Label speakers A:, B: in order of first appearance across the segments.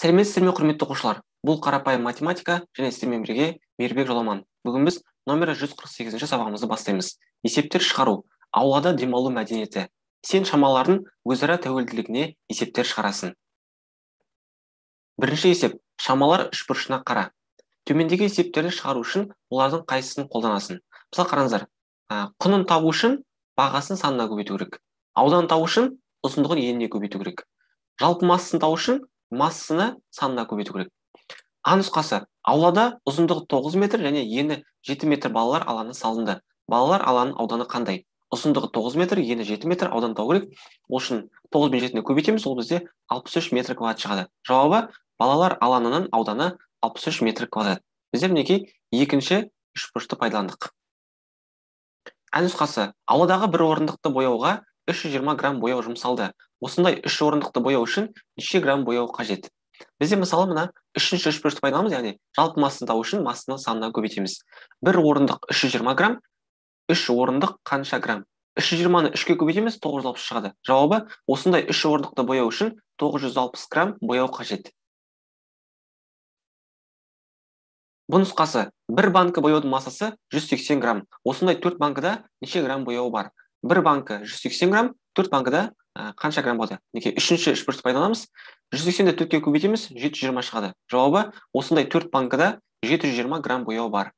A: Сәлеметсіздер ме, құрметті оқушылар? Бұл қарапайым математика және сіздермен бірге Мейірбек Жоламан. Бүгін біз номері 148-ші сабағымызды бастаймыз. Есептер шығару. Аулада демалу мәдениеті. Сен шамалардың өзара тәуелділігіне есептер шығарасын. Бірінші есеп. Шамалар үшбұрышына қара. Төмендегі есептерді шығару үшін олардың қайсысын қолданасын? Мысалы қараңыздар, құнын табу үшін бағасын санына көбейту керек. Ауданын табу үшін ұзындығын еніне көбейту керек. Жалпы массасын табу үшін массаны санына көбейту керек. А нұсқасы: аулада ұзындығы 9 метр және ені 7 метр балалар алаңы салынды. Балалар алаңының ауданы қандай? Ұзындығы 9 метр, ені 7 метр, аудан табу керек. Ол үшін 9 мен 7-ні көбейтеміз, ол бізде 63 метр квадрат шығады. Жауабы: балалар алаңының ауданы 63 метр квадрат. Біздер мінекей екінші үшбұрышты пайдаландық. А нұсқасы: ауладағы бір орындықты бояуға 320 грамм бояу жұмсалды. Осындай үш орындықты бояу үшін неше грамм бояу қажет? Бізде мысалы мына үшінші үшбұрышты пайдаланамыз, яғни жалпы массаны табу үшін массаны санына көбейтеміз. Бір орындық 320 грамм, үш орындық қанша грамм? 320-ны 3-ке көбейтеміз, 960 шығады. Жауабы: осындай үш орындықты бояу үшін 960 грамм бояу қажет. Бұл нұсқасы: бір банкі бояудың массасы 180 грамм. Осындай 4 банкіда неше грамм бояу бар? Бір банкі 180 грамм, 4 банкіда қанша грамм болады? Неке үшінші үшбұрышты пайдаланамыз. 180-ді 4-ке көбейтеміз, 720 шығады. Жауабы: осындай 4 банкіда 720 грамм бояу бар.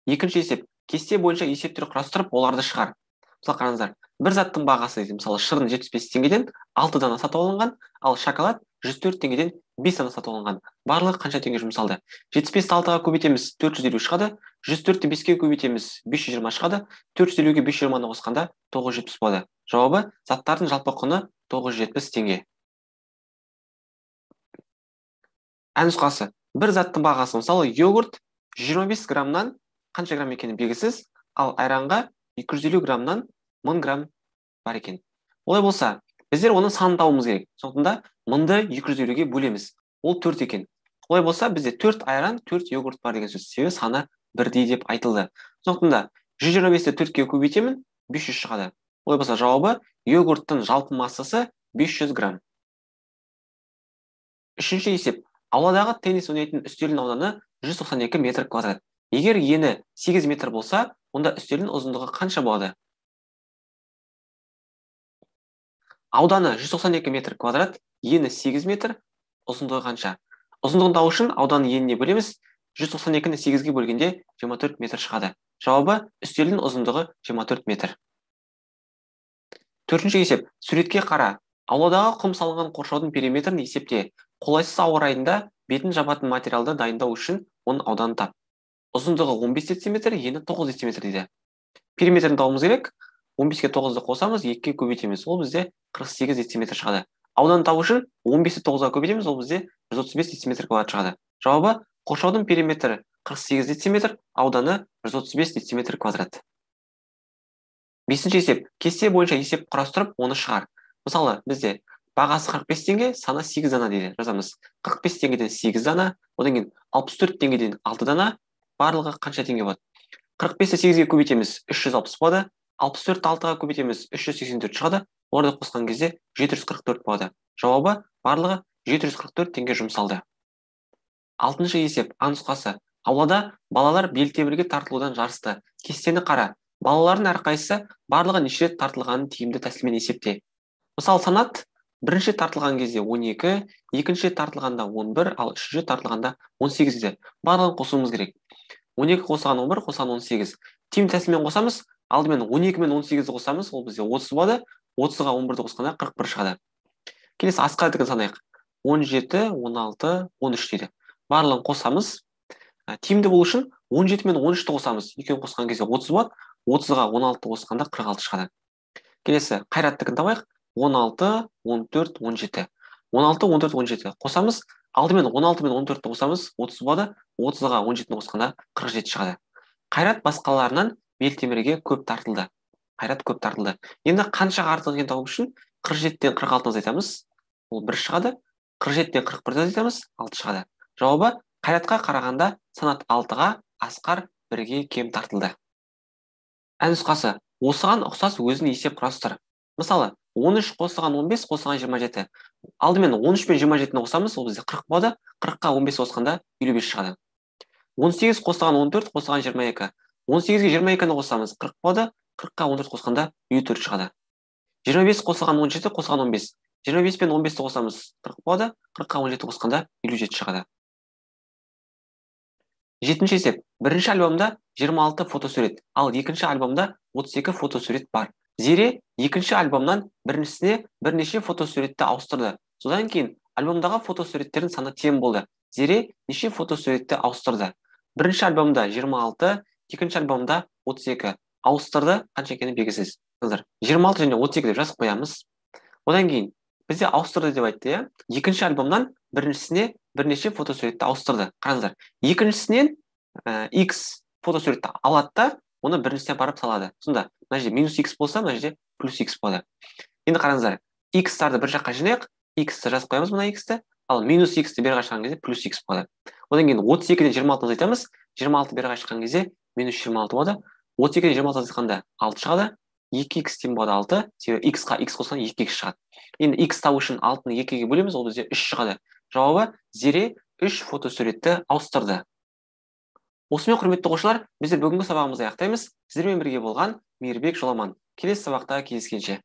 A: Екінші есеп. Кесте бойынша есептер құрастырып, оларды шығар. Мысалы қараңыздар, бір заттың бағасы, мысалы шырын 75 теңгеден 6 дана сатып алынған, ал шоколад 104 теңгеден 5 дана сатып алынған. Барлығы қанша теңге жұмсалды? 75-ті 6-ға көбейтеміз, 450 шығады. 104-ті 5-ке көбейтеміз, 520 шығады. 450-ге 520-ны қосқанда 970 болады. Жауабы: заттардың жалпы құны 970 теңге. А нұсқасы: бір заттың бағасы, мысалы йогурт 25 граммнан қанша грамм екені белгісіз, ал айранға 250 граммнан 1000 грамм бар екен. Олай болса, біздер оның санын табуымыз керек. Сондықтан да 1000-ды 250-ге бөлеміз. Ол 4 екен. Олай болса, бізде 4 айран, 4 йогурт бар деген сөз. Себебі саны бірдей деп айтылды. Сондықтан да 125-ті 4-ке көбейтемін, 500 шығады. Олай болса, жауабы: йогурттың жалпы массасы 500 грамм. Үшінші есеп. Ауладағы теннис ойнайтын үстелдің ауданы 192 метр квадрат. Егер ені 8 метр болса, онда үстелдің ұзындығы қанша болады? Ауданы 192 метр квадрат, ені 8 метр, ұзындығы қанша? Ұзындығын табу үшін ауданын еніне бөлеміз. 192-ні 8-ге бөлгенде 24 метр шығады. Жауабы: үстелдің ұзындығы 24 метр. Төртінші есеп. Суретке қара. Ауладағы құм салынған қоршаудың периметрін есепте. Қолайсыз ауа райында бетін жабатын материалды дайындау үшін оның ауданын тап. Ұзындығы 15 дециметр, ені 9 дециметр дейді. Периметрін табуымыз керек. 15-ке 9-ды қосамыз, 2-ке көбейтеміз. Ол бізде 48 дециметр шығады. Ауданын табу үшін 15-ті 9-ға көбейтеміз, ол бізде 135 дециметр квадрат шығады. Жауабы: қоршаудың периметрі 48 дециметр, ауданы 135 дециметр квадрат. Бесінші есеп. Кесте бойынша есеп құрастырып, оны шығар. Мысалы, бізде бағасы 45 теңге, саны 8 дана дейді. Жазамыз: 45 теңгеден 8 дана, одан кейін 64 теңгеден 6 дана, барлығы қанша теңге болады? 45-ті 8-ге көбейтеміз, 360 болады. 64-ті 6-ға көбейтеміз, 384 шығады. Оларды қосқан кезде 744 болады. Жауабы: барлығы 744 теңге жұмсалды. Алтыншы есеп. А нұсқасы. Аулада балалар белтемірге тартылудан жарысты. Кестені қара. Балалардың әрқайсысы барлығы неше рет тартылғанын тиімді тәсілмен есепте. Мысалы санат: бірінші тартылған кезде 12, екінші тартылғанда 11, ал үшінші тартылғанда 18 дейді. Барлығын қосуымыз керек. 12 қосған 11, қосған 18. Тиімді тәсілмен қосамыз. Алдымен 12 мен 18-ді қосамыз, ол бізде 30 болады. 30-ға 11-ді қосқанда 41 шығады. Келесі асқа деген санайық. 17, 16, 13 дейді. Барлығын қосамыз. Тиімді болу үшін 17 мен 13-ті қосамыз. Екеуін қосқан кезде 30 болады. 30-ға 16-ті қосқанда 46 шығады. Келесі қайраттыкін табайық. 16, 14, 17. 16, 14, 17 қосамыз. Алдымен 16 мен 14-ті қосамыз, 30 болады. 30-ға 17-ні қосқанда 47 шығады. Қайрат басқаларынан белтемірге көп тартылды. Қайрат көп тартылды. Енді қаншаға артық екенін табу үшін 47-тен 46-ны азайтамыз. Ол 1 шығады. 47-тен 41-ді азайтамыз, 6 шығады. Жауабы: қайратқа қарағанда санат 6-ға, асқар 1-ге кем тартылды. А нұсқасы. Осыған ұқсас өзін есеп құрастыр. Мысалы, 13 қосылған 15 қосылған 27. Алдымен 13 пен 27-ні қосамыз, ол бізде 40 болады. 40-қа 15 қосқанда 55 шығады. 18 қосылған 14 қосылған 22. 18-ге 22-ні қосамыз, 40 болады. 40-қа 14 қосқанда 54 шығады. 25 қосылған 17 қосылған 15. 25 пен 15-ті қосамыз, 40 болады. 40-қа 17 қосқанда 57 шығады. Жетінші есеп. Бірінші альбомда 26 фотосурет, ал екінші альбомда 32 фотосурет бар. Зере екінші альбомнан біріншісіне бірнеше фотосуретті ауыстырды. Содан кейін альбомдағы фотосуреттердің саны тең болды. Зере неше фотосуретті ауыстырды? Бірінші альбомда 26, екінші альбомда 32. Ауыстырды, қанша екені белгісіз. 26 және 32 деп жазып қоямыз. Одан кейін бізде ауыстырды деп айтты, иә? Екінші альбомнан біріншісіне бірнеше фотосуретті ауыстырды. Қараңыздар. Екіншісінен X фотосуретті алады да, оны біріншісіне апарып салады. Сонда мына жерде минус X болса, мына жерде плюс X болады. Енді қараңыздар. X-тарды бір жаққа жинайық. X-ті жазып қоямыз мына X-ті. Ал минус X-ті бері қашқан кезде плюс X болады. Одан кейін 32-ден 26-ны азайтамыз. 26 бері қашқан кезде минус 26 болады. 32-ден 26 азайтқанда 6 шығады. 2x тең болады 6. Себебі x-қа x қосқан 2x шығады. Енді x табу үшін 6-ны 2-ге бөлеміз, ол бізде 3 шығады. Жауабы Зере 3 фотосуретті ауыстырды. Осымен құрметті оқушылар, біздер бүгінгі сабағымызды аяқтаймыз. Сіздермен бірге болған Мейірбек Жоламан. Келесі сабақта кездескенше.